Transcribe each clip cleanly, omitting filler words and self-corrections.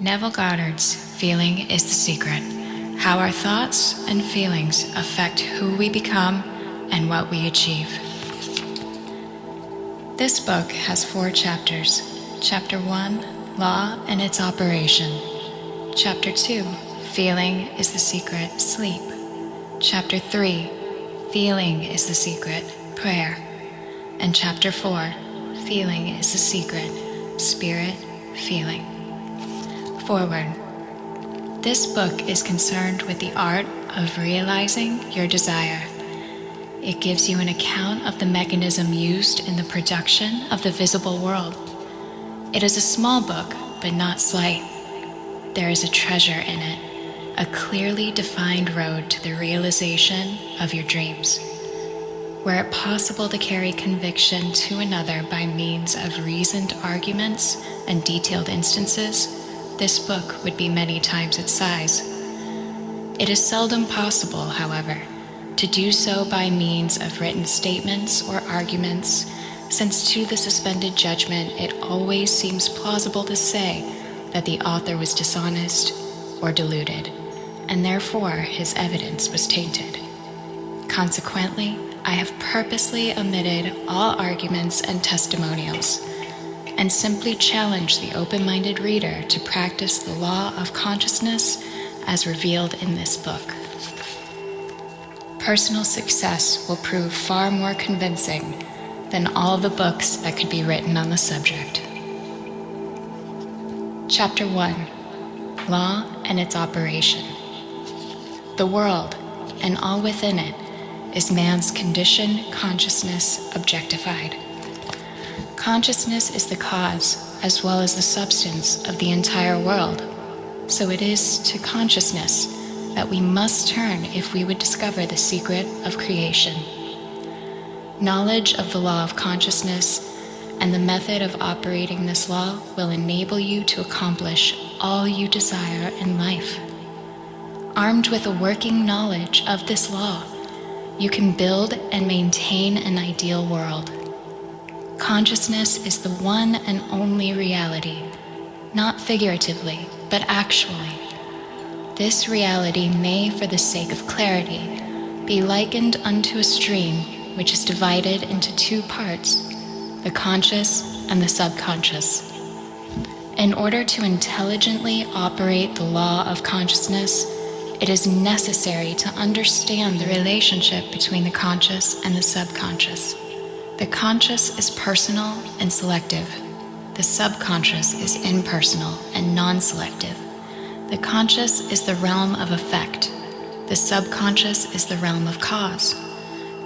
Neville Goddard's Feeling is the Secret: How Our Thoughts and Feelings Affect Who We Become and What We Achieve. This book has 4 chapters. Chapter 1, Law and Its Operation. Chapter 2, Feeling is the Secret, Sleep. Chapter 3, Feeling is the Secret, Prayer. And Chapter 4, Feeling is the Secret, Spirit, Feeling. Forward. This book is concerned with the art of realizing your desire. It gives you an account of the mechanism used in the production of the visible world. It is a small book, but not slight. There is a treasure in it, a clearly defined road to the realization of your dreams. Were it possible to carry conviction to another by means of reasoned arguments and detailed instances, this book would be many times its size. It is seldom possible, however, to do so by means of written statements or arguments, since to the suspended judgment it always seems plausible to say that the author was dishonest or deluded, and therefore his evidence was tainted. Consequently, I have purposely omitted all arguments and testimonials, and simply challenge the open-minded reader to practice the law of consciousness as revealed in this book. Personal success will prove far more convincing than all the books that could be written on the subject. Chapter 1, Law and Its Operation. The world, and all within it, is man's conditioned consciousness objectified. Consciousness is the cause as well as the substance of the entire world, so it is to consciousness that we must turn if we would discover the secret of creation. Knowledge of the law of consciousness and the method of operating this law will enable you to accomplish all you desire in life. Armed with a working knowledge of this law, you can build and maintain an ideal world. Consciousness is the one and only reality, not figuratively, but actually. This reality may, for the sake of clarity, be likened unto a stream which is divided into 2 parts, the conscious and the subconscious. In order to intelligently operate the law of consciousness, it is necessary to understand the relationship between the conscious and the subconscious. The conscious is personal and selective. The subconscious is impersonal and non-selective. The conscious is the realm of effect. The subconscious is the realm of cause.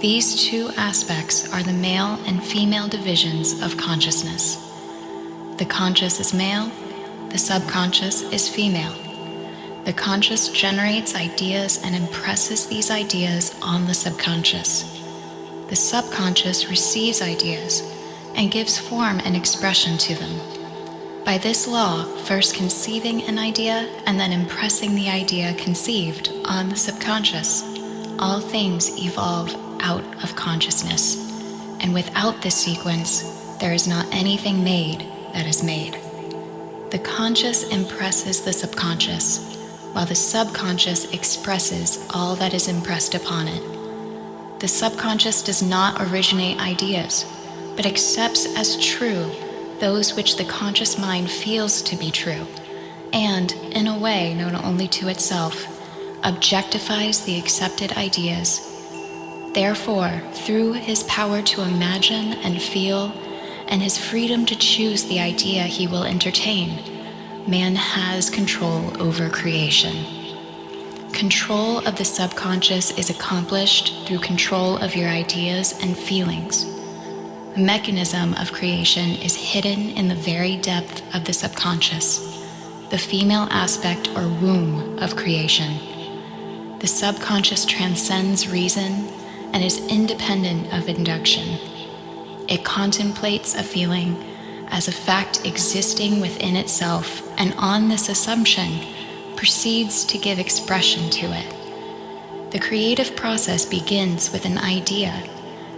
These 2 aspects are the male and female divisions of consciousness. The conscious is male, the subconscious is female. The conscious generates ideas and impresses these ideas on the subconscious. The subconscious receives ideas and gives form and expression to them. By this law, first conceiving an idea and then impressing the idea conceived on the subconscious, all things evolve out of consciousness. And without this sequence, there is not anything made that is made. The conscious impresses the subconscious, while the subconscious expresses all that is impressed upon it. The subconscious does not originate ideas, but accepts as true those which the conscious mind feels to be true, and, in a way known only to itself, objectifies the accepted ideas. Therefore, through his power to imagine and feel, and his freedom to choose the idea he will entertain, man has control over creation. Control of the subconscious is accomplished through control of your ideas and feelings. The mechanism of creation is hidden in the very depth of the subconscious, the female aspect or womb of creation. The subconscious transcends reason and is independent of induction. It contemplates a feeling as a fact existing within itself, and on this assumption, proceeds to give expression to it. The creative process begins with an idea,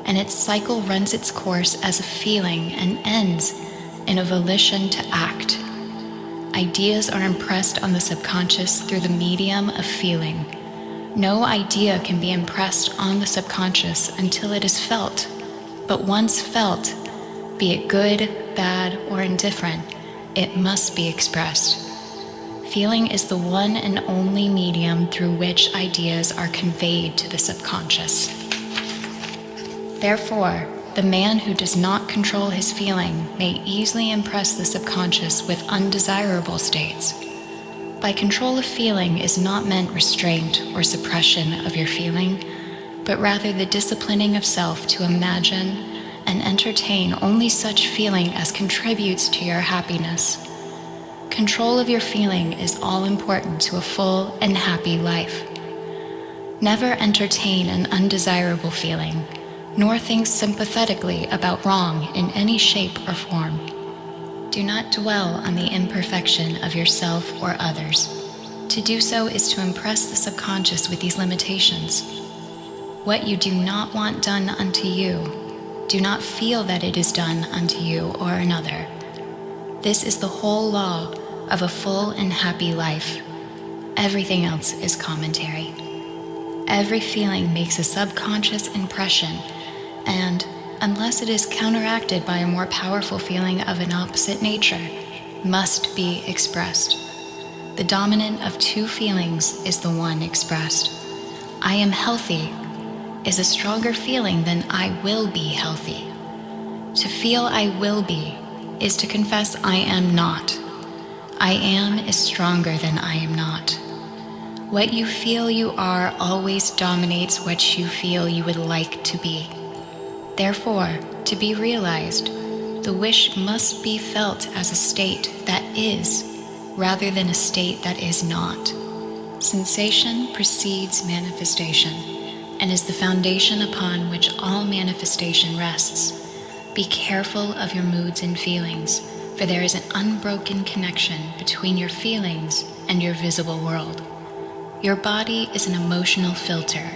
and its cycle runs its course as a feeling and ends in a volition to act. Ideas are impressed on the subconscious through the medium of feeling. No idea can be impressed on the subconscious until it is felt. But once felt, be it good, bad, or indifferent, it must be expressed. Feeling is the one and only medium through which ideas are conveyed to the subconscious. Therefore, the man who does not control his feeling may easily impress the subconscious with undesirable states. By control of feeling is not meant restraint or suppression of your feeling, but rather the disciplining of self to imagine and entertain only such feeling as contributes to your happiness. Control of your feeling is all important to a full and happy life. Never entertain an undesirable feeling, nor think sympathetically about wrong in any shape or form. Do not dwell on the imperfection of yourself or others. To do so is to impress the subconscious with these limitations. What you do not want done unto you, do not feel that it is done unto you or another. This is the whole law of a full and happy life. Everything else is commentary. Every feeling makes a subconscious impression, and unless it is counteracted by a more powerful feeling of an opposite nature, must be expressed. The dominant of two feelings is the one expressed. I am healthy is a stronger feeling than I will be healthy. To feel I will be is to confess I am not. I am is stronger than I am not. What you feel you are always dominates what you feel you would like to be. Therefore, to be realized, the wish must be felt as a state that is, rather than a state that is not. Sensation precedes manifestation, and is the foundation upon which all manifestation rests. Be careful of your moods and feelings, for there is an unbroken connection between your feelings and your visible world. Your body is an emotional filter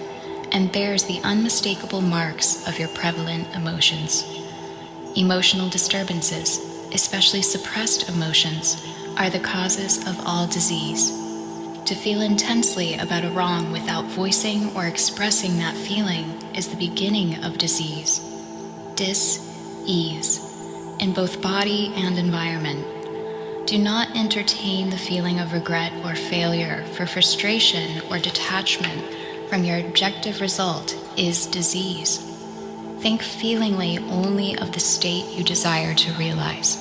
and bears the unmistakable marks of your prevalent emotions. Emotional disturbances, especially suppressed emotions, are the causes of all disease. To feel intensely about a wrong without voicing or expressing that feeling is the beginning of disease. Dis-ease, in both body and environment. Do not entertain the feeling of regret or failure, for frustration or detachment from your objective result is disease. Think feelingly only of the state you desire to realize.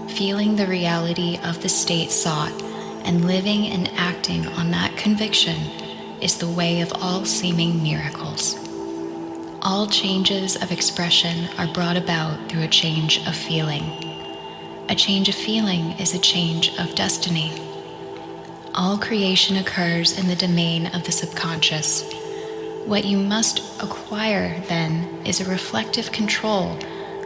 Feeling the reality of the state sought and living and acting on that conviction is the way of all seeming miracles. All changes of expression are brought about through a change of feeling. A change of feeling is a change of destiny. All creation occurs in the domain of the subconscious. What you must acquire, then, is a reflective control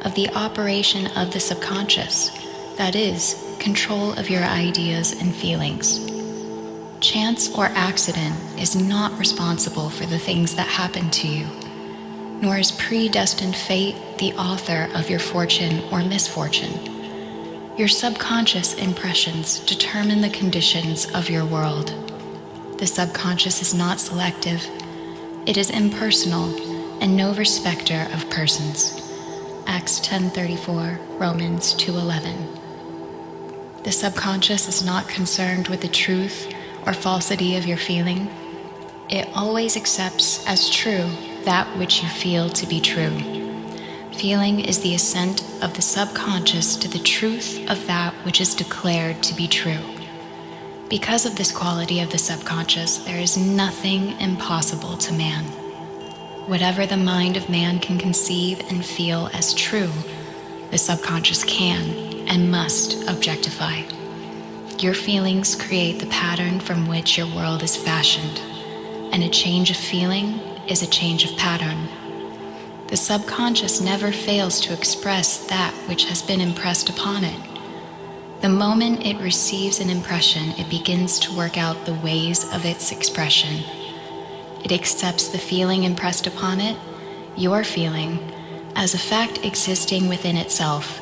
of the operation of the subconscious, that is, control of your ideas and feelings. Chance or accident is not responsible for the things that happen to you, nor is predestined fate the author of your fortune or misfortune. Your subconscious impressions determine the conditions of your world. The subconscious is not selective. It is impersonal and no respecter of persons. Acts 10:34, Romans 2:11. The subconscious is not concerned with the truth or falsity of your feeling. It always accepts as true that which you feel to be true. Feeling is the assent of the subconscious to the truth of that which is declared to be true. Because of this quality of the subconscious, there is nothing impossible to man. Whatever the mind of man can conceive and feel as true, the subconscious can and must objectify. Your feelings create the pattern from which your world is fashioned, and a change of feeling is a change of pattern. The subconscious never fails to express that which has been impressed upon it. The moment it receives an impression, it begins to work out the ways of its expression. It accepts the feeling impressed upon it, your feeling, as a fact existing within itself,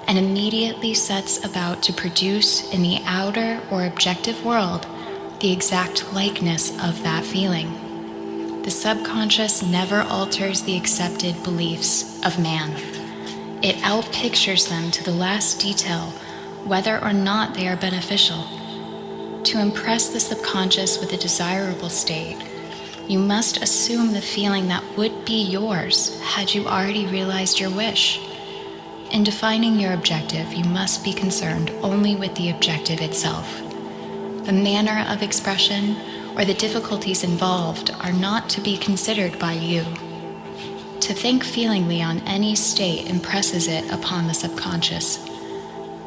and immediately sets about to produce in the outer or objective world the exact likeness of that feeling. The subconscious never alters the accepted beliefs of man. It outpictures them to the last detail, whether or not they are beneficial. To impress the subconscious with a desirable state, you must assume the feeling that would be yours had you already realized your wish. In defining your objective, you must be concerned only with the objective itself. The manner of expression or the difficulties involved are not to be considered by you. To think feelingly on any state impresses it upon the subconscious.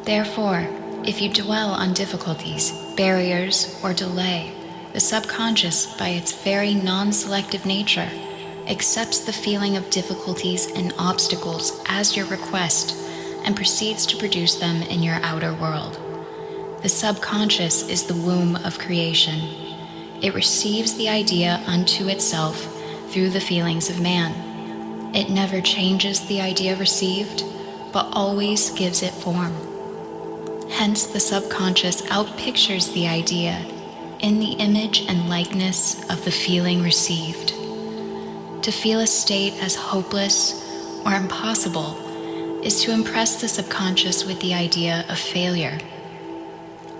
Therefore, if you dwell on difficulties, barriers, or delay, the subconscious, by its very non-selective nature, accepts the feeling of difficulties and obstacles as your request and proceeds to produce them in your outer world. The subconscious is the womb of creation. It receives the idea unto itself through the feelings of man. It never changes the idea received, but always gives it form. Hence, the subconscious outpictures the idea in the image and likeness of the feeling received. To feel a state as hopeless or impossible is to impress the subconscious with the idea of failure.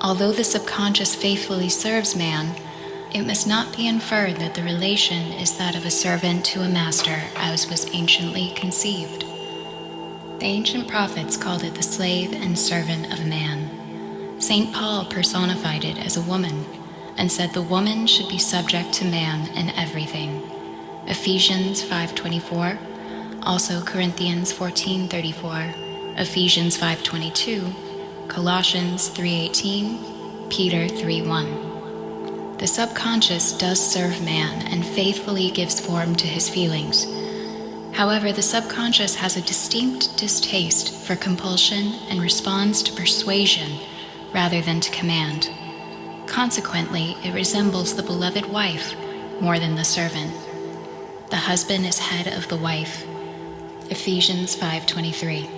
Although the subconscious faithfully serves man, it must not be inferred that the relation is that of a servant to a master as was anciently conceived. The ancient prophets called it the slave and servant of man. St. Paul personified it as a woman and said the woman should be subject to man in everything. Ephesians 5:24, also Corinthians 14:34, Ephesians 5:22, Colossians 3:18, Peter 3:1. The subconscious does serve man and faithfully gives form to his feelings. However, the subconscious has a distinct distaste for compulsion and responds to persuasion rather than to command. Consequently, it resembles the beloved wife more than the servant. The husband is head of the wife. Ephesians 5:23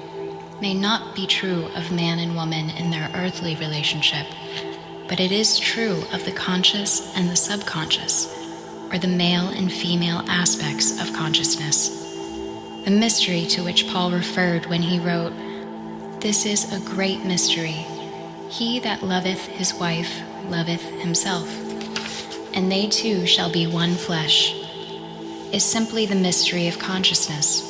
may not be true of man and woman in their earthly relationship, but it is true of the conscious and the subconscious, or the male and female aspects of consciousness. The mystery to which Paul referred when he wrote, "This is a great mystery. He that loveth his wife loveth himself, and they two shall be one flesh," is simply the mystery of consciousness.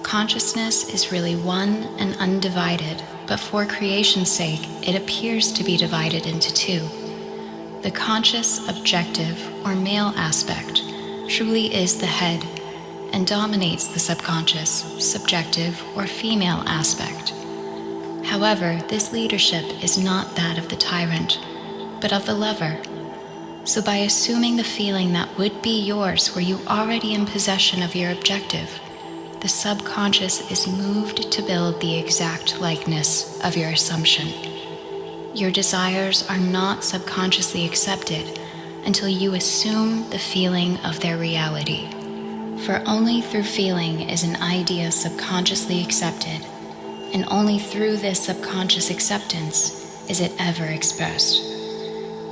Consciousness is really one and undivided, but for creation's sake, it appears to be divided into two. The conscious, objective, or male aspect truly is the head and dominates the subconscious, subjective, or female aspect. However, this leadership is not that of the tyrant, but of the lover. So by assuming the feeling that would be yours were you already in possession of your objective, the subconscious is moved to build the exact likeness of your assumption. Your desires are not subconsciously accepted until you assume the feeling of their reality. For only through feeling is an idea subconsciously accepted, and only through this subconscious acceptance is it ever expressed.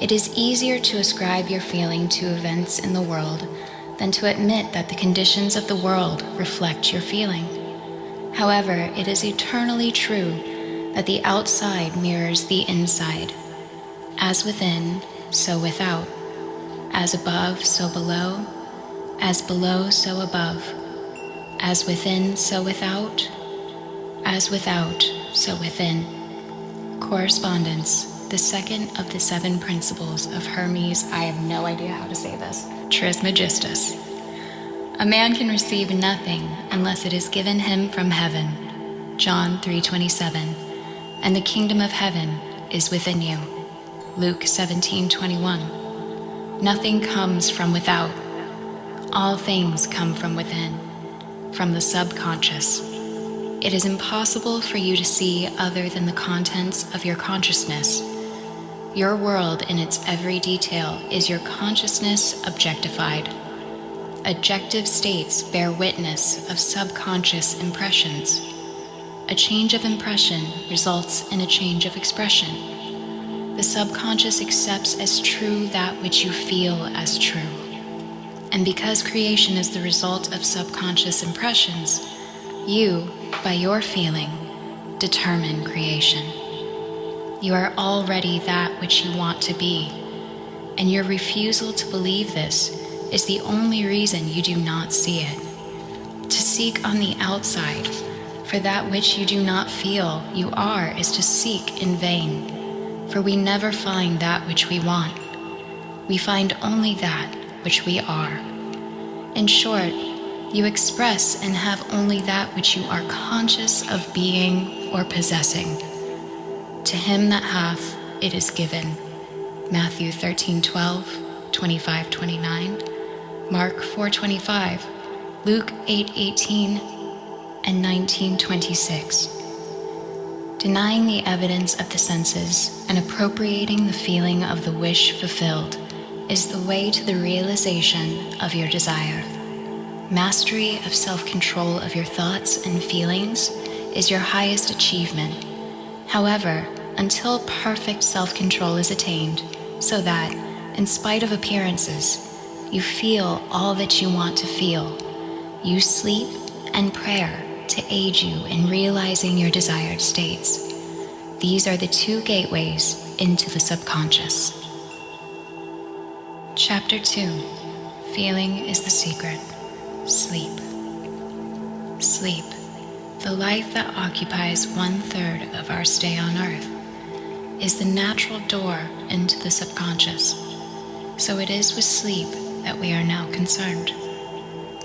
It is easier to ascribe your feeling to events in the world than to admit that the conditions of the world reflect your feeling. However, it is eternally true that the outside mirrors the inside. As within, so without. As above, so below. As below, so above. As within, so without. As without, so within. Correspondence, the second of the 7 principles of Hermes, I have no idea how to say this, Trismegistus. A man can receive nothing unless it is given him from heaven, John 3:27, and the kingdom of heaven is within you, Luke 17:21. Nothing comes from without. All things come from within, from the subconscious. It is impossible for you to see other than the contents of your consciousness. Your world in its every detail is your consciousness objectified. Objective states bear witness of subconscious impressions. A change of impression results in a change of expression. The subconscious accepts as true that which you feel as true. And because creation is the result of subconscious impressions, you, by your feeling, determine creation. You are already that which you want to be, and your refusal to believe this is the only reason you do not see it. To seek on the outside for that which you do not feel you are is to seek in vain, for we never find that which we want. We find only that which we are. In short, you express and have only that which you are conscious of being or possessing. To him that hath, it is given. Matthew 13:12, 25:29, Mark 4:25, Luke 8:18, and 19:26. Denying the evidence of the senses and appropriating the feeling of the wish fulfilled is the way to the realization of your desire. Mastery of self-control of your thoughts and feelings is your highest achievement. However, until perfect self-control is attained, so that, in spite of appearances, you feel all that you want to feel, use sleep and prayer to aid you in realizing your desired states. These are the two gateways into the subconscious. Chapter 2. Feeling is the secret. Sleep. Sleep, the life that occupies 1/3 of our stay on earth, is the natural door into the subconscious. So it is with sleep that we are now concerned.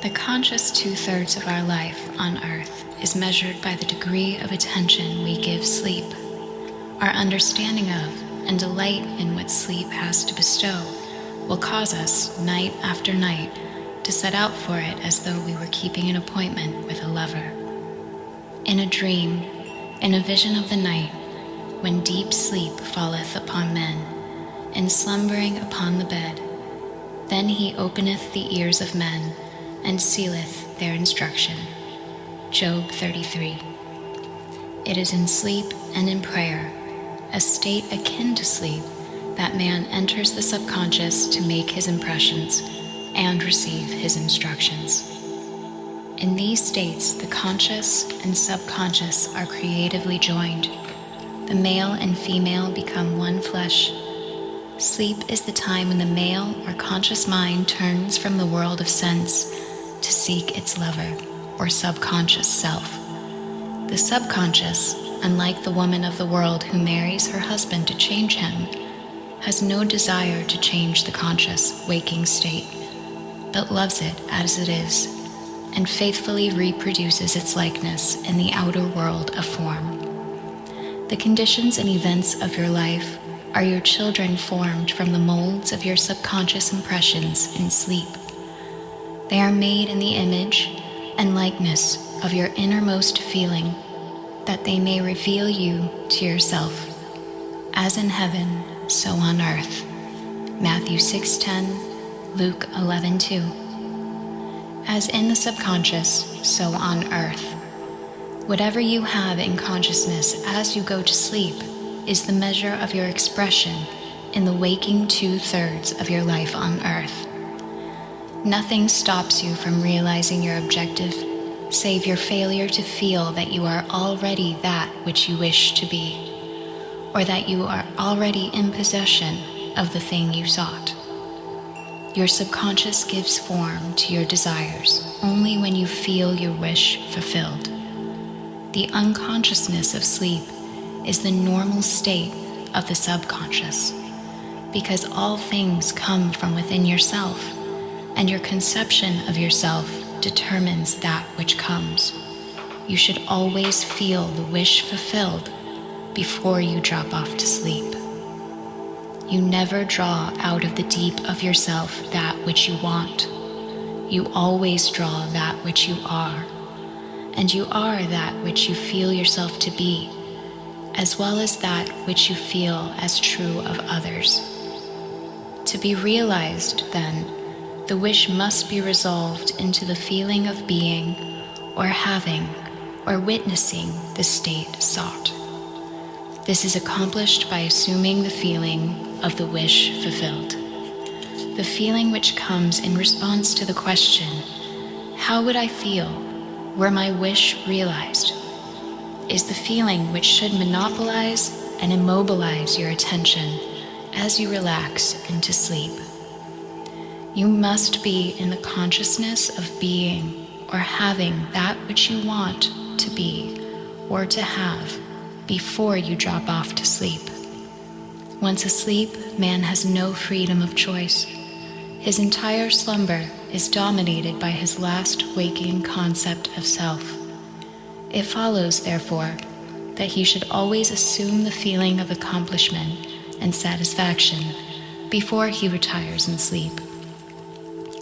The conscious 2/3 of our life on earth is measured by the degree of attention we give sleep. Our understanding of and delight in what sleep has to bestow will cause us, night after night, to set out for it as though we were keeping an appointment with a lover. In a dream, in a vision of the night, when deep sleep falleth upon men, and slumbering upon the bed, then he openeth the ears of men, and sealeth their instruction. Job 33. It is in sleep and in prayer, a state akin to sleep, that man enters the subconscious to make his impressions and receive his instructions. In these states, the conscious and subconscious are creatively joined. The male and female become one flesh. Sleep is the time when the male or conscious mind turns from the world of sense to seek its lover, or subconscious self. The subconscious, unlike the woman of the world who marries her husband to change him, has no desire to change the conscious, waking state, but loves it as it is, and faithfully reproduces its likeness in the outer world of form. The conditions and events of your life are your children formed from the molds of your subconscious impressions in sleep. They are made in the image and likeness of your innermost feeling, that they may reveal you to yourself. As in heaven, so on earth. Matthew 6:10, Luke 11:2. As in the subconscious, so on earth. Whatever you have in consciousness as you go to sleep is the measure of your expression in the waking 2/3 of your life on earth. Nothing stops you from realizing your objective, save your failure to feel that you are already that which you wish to be, or that you are already in possession of the thing you sought. Your subconscious gives form to your desires only when you feel your wish fulfilled. The unconsciousness of sleep is the normal state of the subconscious, because all things come from within yourself, and your conception of yourself determines that which comes. You should always feel the wish fulfilled before you drop off to sleep. You never draw out of the deep of yourself that which you want. You always draw that which you are, and you are that which you feel yourself to be, as well as that which you feel as true of others. To be realized, then, the wish must be resolved into the feeling of being, or having, or witnessing the state sought. This is accomplished by assuming the feeling of the wish fulfilled. The feeling which comes in response to the question, how would I feel were my wish realized, is the feeling which should monopolize and immobilize your attention as you relax into sleep. You must be in the consciousness of being or having that which you want to be or to have before you drop off to sleep. Once asleep, man has no freedom of choice. His entire slumber is dominated by his last waking concept of self. It follows, therefore, that he should always assume the feeling of accomplishment and satisfaction before he retires in sleep.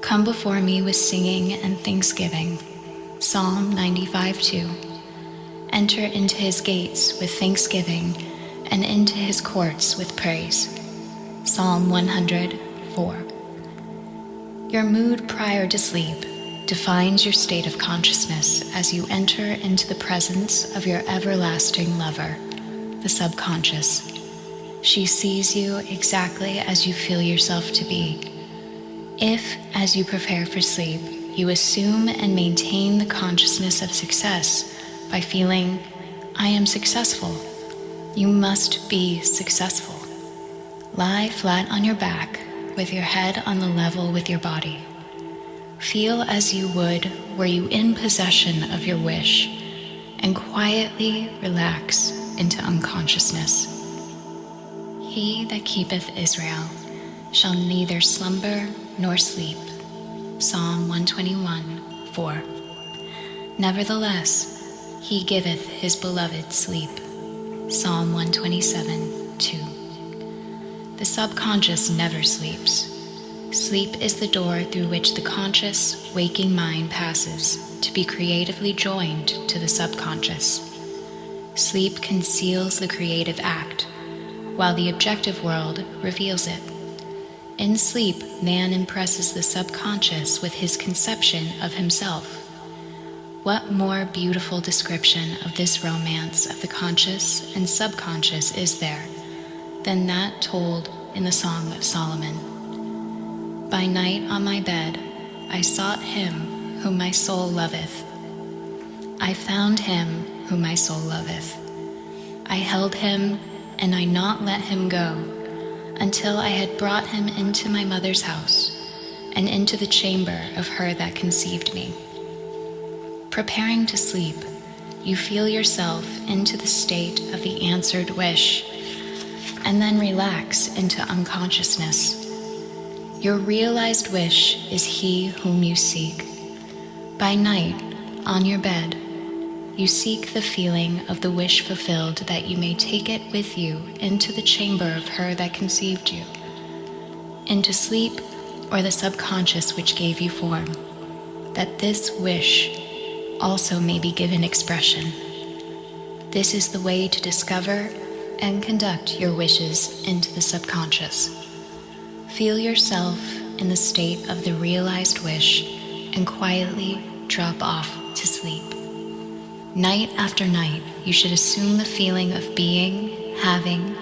Come before me with singing and thanksgiving. Psalm 95:2. Enter into his gates with thanksgiving and into his courts with praise. Psalm 100:4. Your mood prior to sleep defines your state of consciousness as you enter into the presence of your everlasting lover, the subconscious. She sees you exactly as you feel yourself to be. If, as you prepare for sleep, you assume and maintain the consciousness of success by feeling, I am successful, you must be successful. Lie flat on your back with your head on the level with your body. Feel as you would were you in possession of your wish, and quietly relax into unconsciousness. He that keepeth Israel shall neither slumber nor sleep. Psalm 121:4. Nevertheless, he giveth his beloved sleep. Psalm 127:2. The subconscious never sleeps. Sleep is the door through which the conscious, waking mind passes to be creatively joined to the subconscious. Sleep conceals the creative act, while the objective world reveals it. In sleep, man impresses the subconscious with his conception of himself. What more beautiful description of this romance of the conscious and subconscious is there than that told in the Song of Solomon? By night on my bed, I sought him whom my soul loveth. I found him whom my soul loveth. I held him, and I not let him go, until I had brought him into my mother's house, and into the chamber of her that conceived me. Preparing to sleep, you feel yourself into the state of the answered wish, and then relax into unconsciousness. Your realized wish is he whom you seek. By night, on your bed, you seek the feeling of the wish fulfilled that you may take it with you into the chamber of her that conceived you, into sleep or the subconscious which gave you form, that this wish also may be given expression. This is the way to discover and conduct your wishes into the subconscious. Feel yourself in the state of the realized wish and quietly drop off to sleep. Night after night, you should assume the feeling of being, having,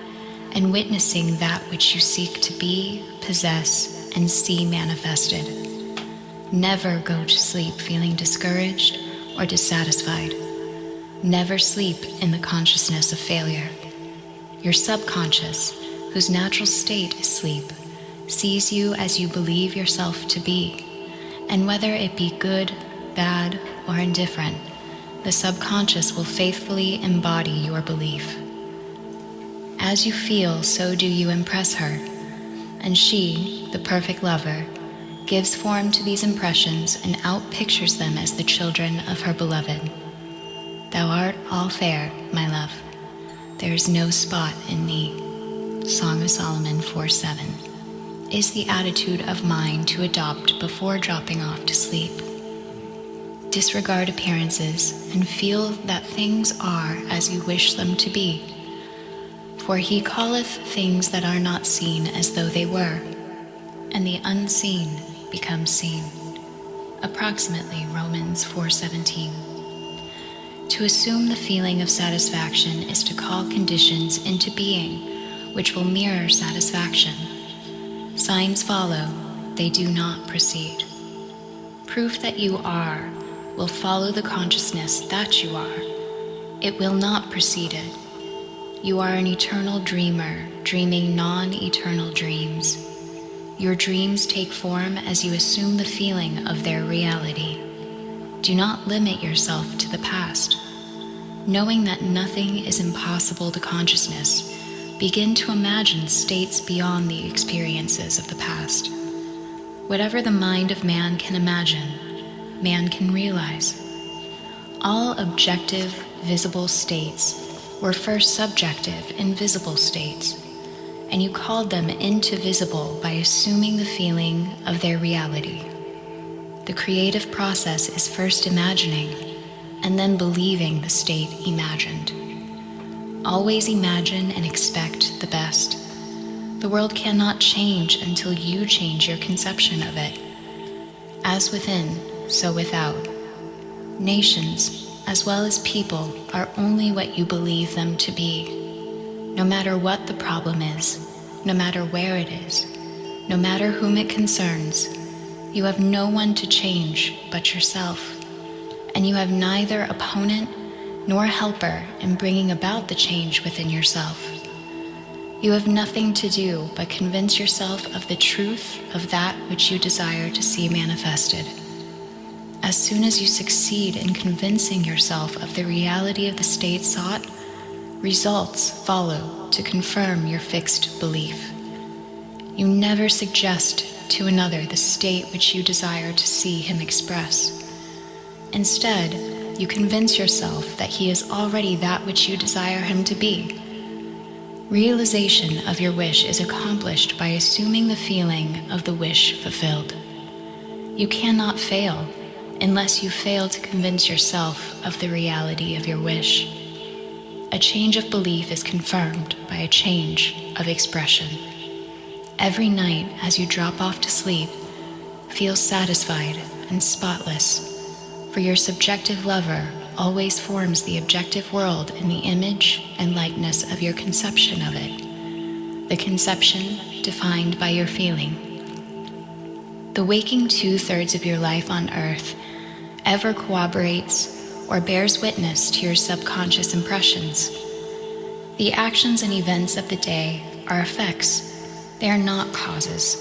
and witnessing that which you seek to be, possess, and see manifested. Never go to sleep feeling discouraged or dissatisfied. Never sleep in the consciousness of failure. Your subconscious, whose natural state is sleep, sees you as you believe yourself to be, and whether it be good, bad, or indifferent, the subconscious will faithfully embody your belief. As you feel, so do you impress her, and she, the perfect lover, gives form to these impressions and outpictures them as the children of her beloved. Thou art all fair, my love. There is no spot in thee. Song of Solomon 4:7. Is the attitude of mind to adopt before dropping off to sleep. Disregard appearances and feel that things are as you wish them to be. For he calleth things that are not seen as though they were, and the unseen becomes seen. Approximately Romans 4:17. To assume the feeling of satisfaction is to call conditions into being which will mirror satisfaction. Signs follow, they do not precede. Proof that you are will follow the consciousness that you are. It will not precede it. You are an eternal dreamer, dreaming non-eternal dreams. Your dreams take form as you assume the feeling of their reality. Do not limit yourself to the past. Knowing that nothing is impossible to consciousness, begin to imagine states beyond the experiences of the past. Whatever the mind of man can imagine, man can realize. All objective, visible states were first subjective, invisible states, and you called them into visible by assuming the feeling of their reality. The creative process is first imagining and then believing the state imagined. Always imagine and expect the best. The world cannot change until you change your conception of it. As within, so without. Nations, as well as people, are only what you believe them to be. No matter what the problem is, no matter where it is, no matter whom it concerns, you have no one to change but yourself, and you have neither opponent nor helper in bringing about the change within yourself. You have nothing to do but convince yourself of the truth of that which you desire to see manifested. As soon as you succeed in convincing yourself of the reality of the state sought, results follow to confirm your fixed belief. You never suggest to another the state which you desire to see him express. Instead, you convince yourself that he is already that which you desire him to be. Realization of your wish is accomplished by assuming the feeling of the wish fulfilled. You cannot fail unless you fail to convince yourself of the reality of your wish. A change of belief is confirmed by a change of expression. Every night as you drop off to sleep, feel satisfied and spotless, for your subjective lover always forms the objective world in the image and likeness of your conception of it, the conception defined by your feeling. The waking 2/3 of your life on earth ever corroborates or bears witness to your subconscious impressions. The actions and events of the day are effects. They are not causes.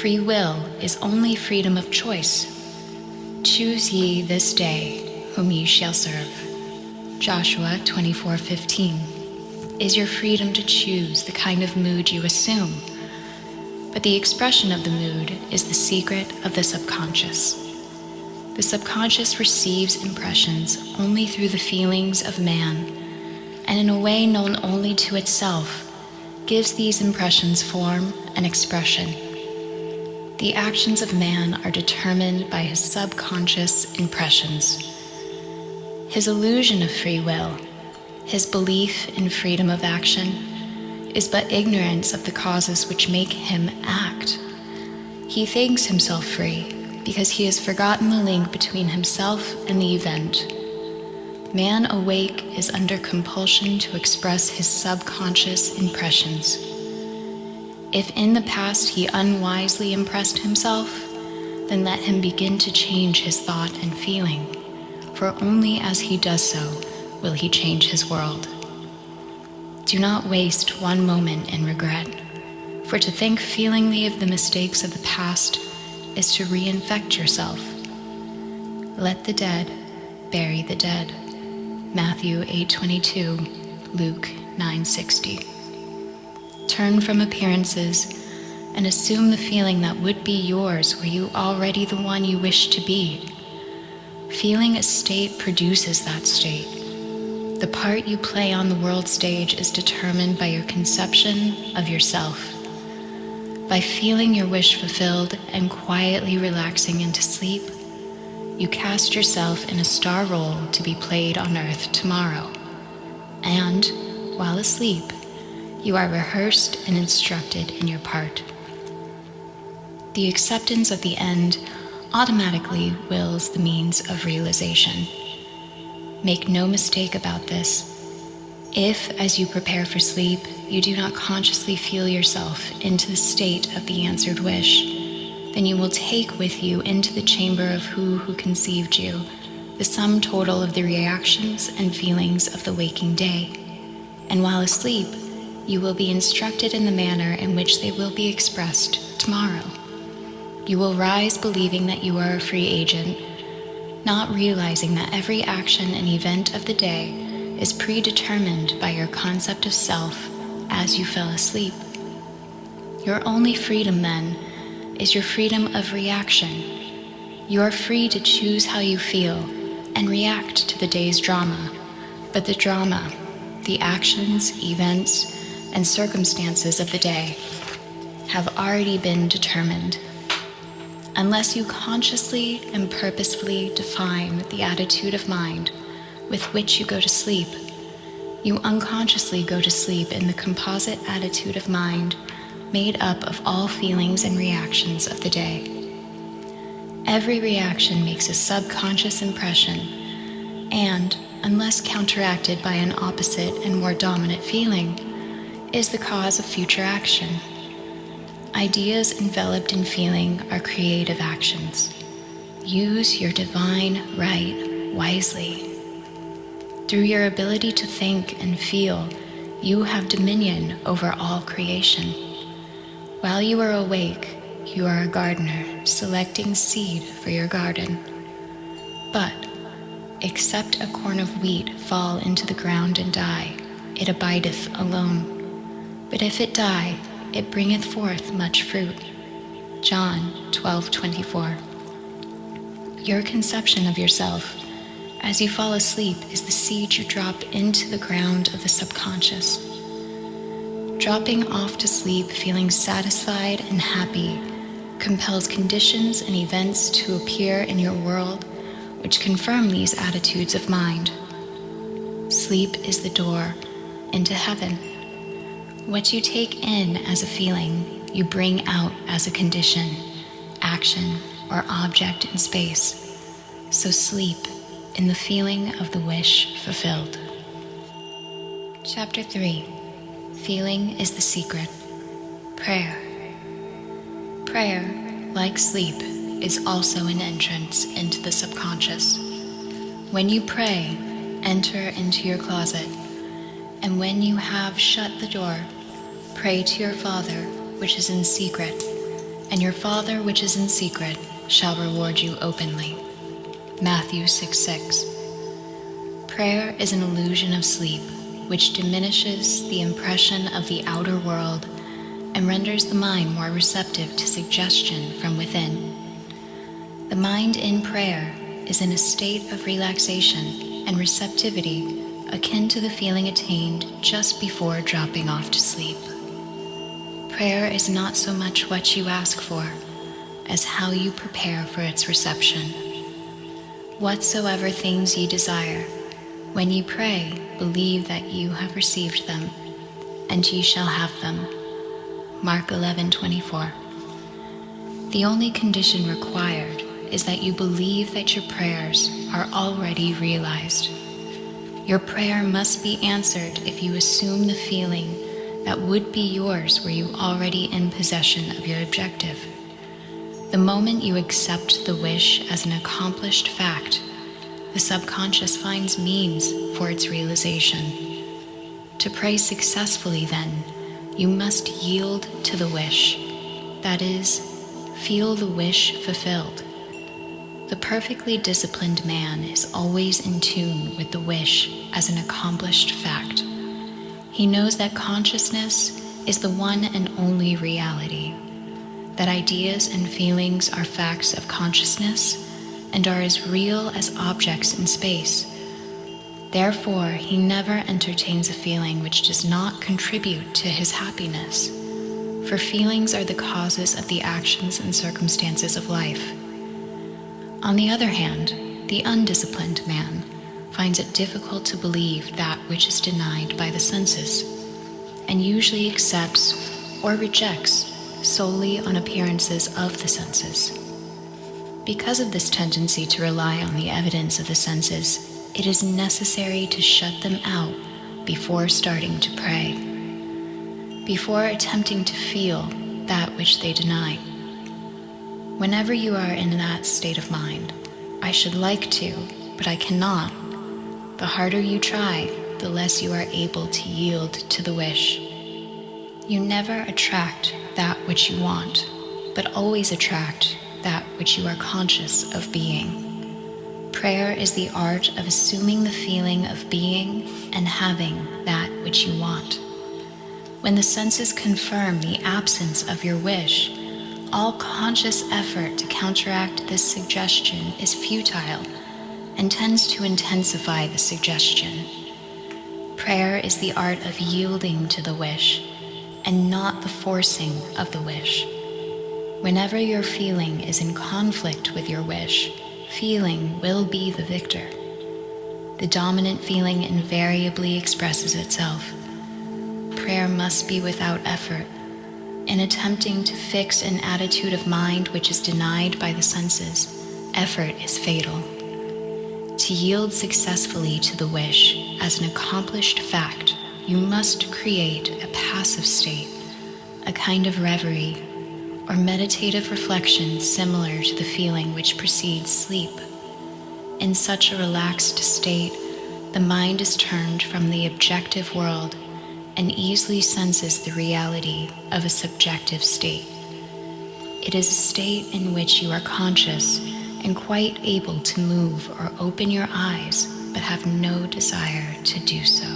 Free will is only freedom of choice. Choose ye this day whom ye shall serve. Joshua 24:15 is your freedom to choose the kind of mood you assume, but the expression of the mood is the secret of the subconscious. The subconscious receives impressions only through the feelings of man, and in a way known only to itself, gives these impressions form and expression. The actions of man are determined by his subconscious impressions. His illusion of free will, his belief in freedom of action, is but ignorance of the causes which make him act. He thinks himself free because he has forgotten the link between himself and the event. Man awake is under compulsion to express his subconscious impressions. If in the past he unwisely impressed himself, then let him begin to change his thought and feeling, for only as he does so will he change his world. Do not waste one moment in regret, for to think feelingly of the mistakes of the past is to reinfect yourself. Let the dead bury the dead. Matthew 8:22, Luke 9:60. Turn from appearances and assume the feeling that would be yours were you already the one you wish to be. Feeling a state produces that state. The part you play on the world stage is determined by your conception of yourself. By feeling your wish fulfilled and quietly relaxing into sleep, you cast yourself in a star role to be played on earth tomorrow. And, while asleep, you are rehearsed and instructed in your part. The acceptance of the end automatically wills the means of realization. Make no mistake about this. If, as you prepare for sleep, you do not consciously feel yourself into the state of the answered wish, then you will take with you into the chamber of who conceived you the sum total of the reactions and feelings of the waking day. And while asleep, you will be instructed in the manner in which they will be expressed tomorrow. You will rise believing that you are a free agent, not realizing that every action and event of the day is predetermined by your concept of self as you fell asleep. Your only freedom, then, is your freedom of reaction. You are free to choose how you feel and react to the day's drama, but the drama, the actions, events, and circumstances of the day have already been determined. Unless you consciously and purposefully define the attitude of mind with which you go to sleep, you unconsciously go to sleep in the composite attitude of mind made up of all feelings and reactions of the day. Every reaction makes a subconscious impression, and, unless counteracted by an opposite and more dominant feeling, is the cause of future action. Ideas enveloped in feeling are creative actions. Use your divine right wisely. Through your ability to think and feel, you have dominion over all creation. While you are awake, you are a gardener selecting seed for your garden. But, except a corn of wheat fall into the ground and die, it abideth alone. But if it die, it bringeth forth much fruit. John 12:24. Your conception of yourself as you fall asleep is the seed you drop into the ground of the subconscious. Dropping off to sleep feeling satisfied and happy compels conditions and events to appear in your world which confirm these attitudes of mind. Sleep is the door into heaven. What you take in as a feeling, you bring out as a condition, action, or object in space. So sleep in the feeling of the wish fulfilled. Chapter 3. Feeling is the secret. Prayer. Prayer, like sleep, is also an entrance into the subconscious. When you pray, enter into your closet, and when you have shut the door, pray to your Father which is in secret, and your Father which is in secret shall reward you openly. Matthew 6:6. Prayer is an illusion of sleep, which diminishes the impression of the outer world and renders the mind more receptive to suggestion from within. The mind in prayer is in a state of relaxation and receptivity akin to the feeling attained just before dropping off to sleep. Prayer is not so much what you ask for as how you prepare for its reception. Whatsoever things ye desire, when ye pray, believe that you have received them, and ye shall have them. Mark 11:24. The only condition required is that you believe that your prayers are already realized. Your prayer must be answered if you assume the feeling that would be yours were you already in possession of your objective. The moment you accept the wish as an accomplished fact, the subconscious finds means for its realization. To pray successfully, then, you must yield to the wish. That is, feel the wish fulfilled. The perfectly disciplined man is always in tune with the wish as an accomplished fact. He knows that consciousness is the one and only reality, that ideas and feelings are facts of consciousness and are as real as objects in space. Therefore, he never entertains a feeling which does not contribute to his happiness, for feelings are the causes of the actions and circumstances of life. On the other hand, the undisciplined man finds it difficult to believe that which is denied by the senses, and usually accepts or rejects solely on appearances of the senses. Because of this tendency to rely on the evidence of the senses, it is necessary to shut them out before starting to pray, before attempting to feel that which they deny. Whenever you are in that state of mind, I should like to, but I cannot, the harder you try, the less you are able to yield to the wish. You never attract that which you want, but always attract that which you are conscious of being. Prayer is the art of assuming the feeling of being and having that which you want. When the senses confirm the absence of your wish, all conscious effort to counteract this suggestion is futile and tends to intensify the suggestion. Prayer is the art of yielding to the wish and not the forcing of the wish. Whenever your feeling is in conflict with your wish, feeling will be the victor. The dominant feeling invariably expresses itself. Prayer must be without effort. In attempting to fix an attitude of mind which is denied by the senses, effort is fatal. To yield successfully to the wish as an accomplished fact, you must create a passive state, a kind of reverie, or meditative reflection similar to the feeling which precedes sleep. In such a relaxed state, the mind is turned from the objective world and easily senses the reality of a subjective state. It is a state in which you are conscious and quite able to move or open your eyes, but have no desire to do so.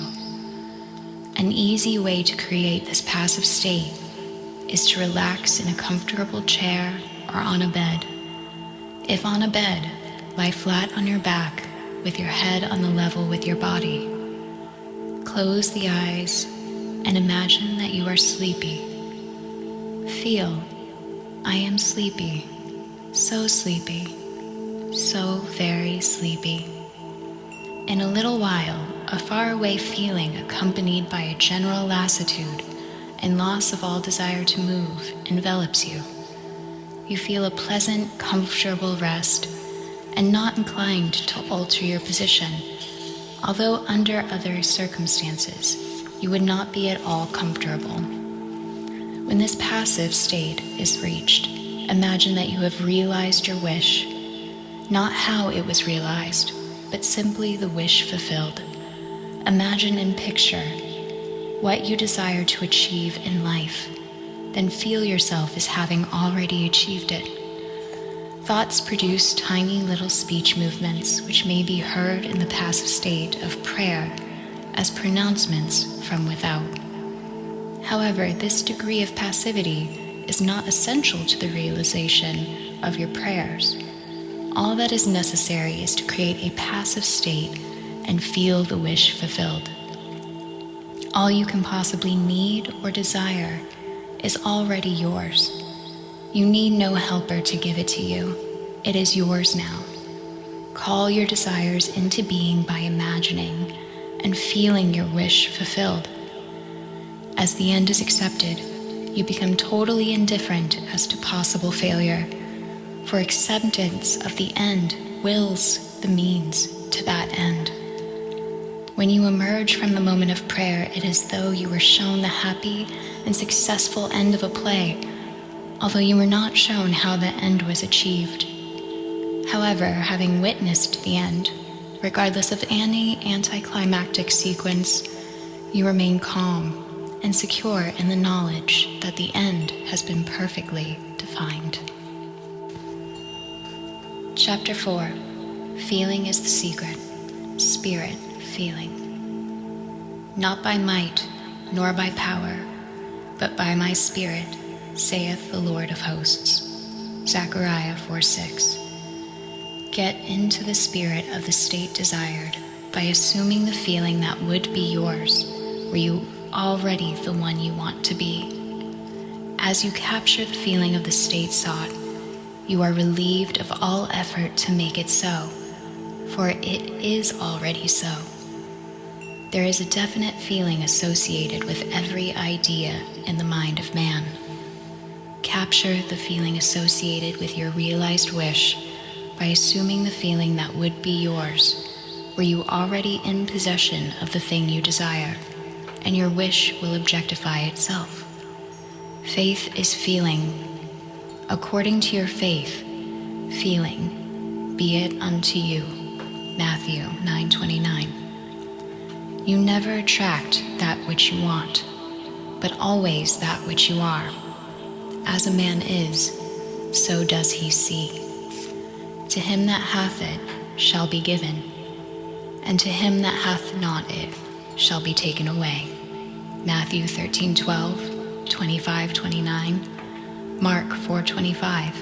An easy way to create this passive state is to relax in a comfortable chair or on a bed. If on a bed, lie flat on your back with your head on the level with your body. Close the eyes and imagine that you are sleepy. Feel, I am sleepy, so very sleepy. In a little while, a faraway feeling accompanied by a general lassitude and loss of all desire to move envelops you. You feel a pleasant, comfortable rest and not inclined to alter your position, although under other circumstances, you would not be at all comfortable. When this passive state is reached, imagine that you have realized your wish, not how it was realized, but simply the wish fulfilled. Imagine and picture what you desire to achieve in life, then feel yourself as having already achieved it. Thoughts produce tiny little speech movements which may be heard in the passive state of prayer as pronouncements from without. However, this degree of passivity is not essential to the realization of your prayers. All that is necessary is to create a passive state and feel the wish fulfilled. All you can possibly need or desire is already yours. You need no helper to give it to you. It is yours now. Call your desires into being by imagining and feeling your wish fulfilled. As the end is accepted, you become totally indifferent as to possible failure, for acceptance of the end wills the means to that end. When you emerge from the moment of prayer, it is as though you were shown the happy and successful end of a play, although you were not shown how the end was achieved. However, having witnessed the end, regardless of any anticlimactic sequence, you remain calm and secure in the knowledge that the end has been perfectly defined. Chapter 4. Feeling is the secret. Spirit feeling. Not by might, nor by power, but by my spirit, saith the Lord of hosts. Zechariah 4:6. Get into the spirit of the state desired by assuming the feeling that would be yours, were you already the one you want to be. As you capture the feeling of the state sought, you are relieved of all effort to make it so, for it is already so. There is a definite feeling associated with every idea in the mind of man. Capture the feeling associated with your realized wish by assuming the feeling that would be yours, were you already in possession of the thing you desire, and your wish will objectify itself. Faith is feeling. According to your faith, feeling, be it unto you. Matthew 9:29. You never attract that which you want, but always that which you are. As a man is, so does he see. To him that hath it shall be given, and to him that hath not it shall be taken away. Matthew 13:12, 25:29, Mark 4:25,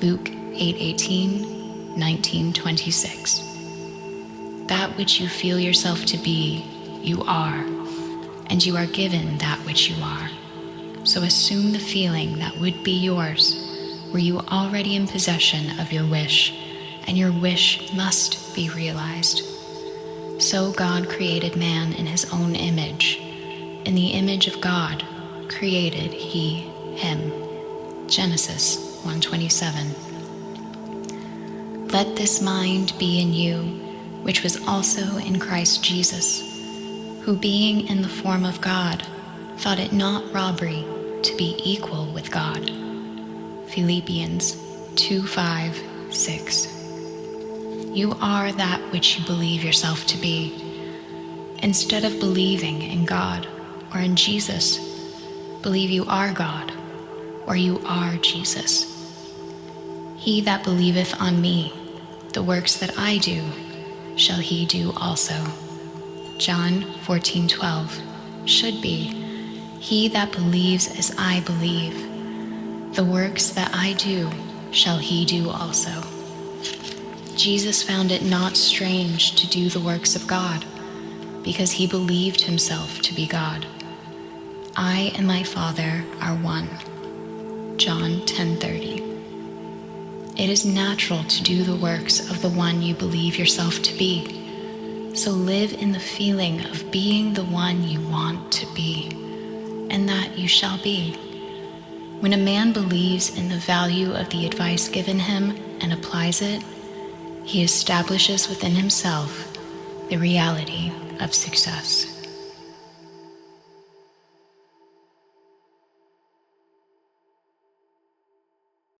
Luke 8:18, 19:26. That which you feel yourself to be, you are, and you are given that which you are. So assume the feeling that would be yours were you already in possession of your wish, and your wish must be realized. So God created man in his own image. In the image of God created he him. Genesis 1:27. Let this mind be in you, which was also in Christ Jesus, who being in the form of God, thought it not robbery to be equal with God. Philippians 2:5-6. You are that which you believe yourself to be. Instead of believing in God or in Jesus, believe you are God or you are Jesus. He that believeth on me, the works that I do, shall he do also. John 14:12 should be, he that believes as I believe, the works that I do shall he do also. Jesus found it not strange to do the works of God, because he believed himself to be God. I and my Father are one. John 10:30. It is natural to do the works of the one you believe yourself to be. So live in the feeling of being the one you want to be, and that you shall be. When a man believes in the value of the advice given him and applies it, he establishes within himself the reality of success.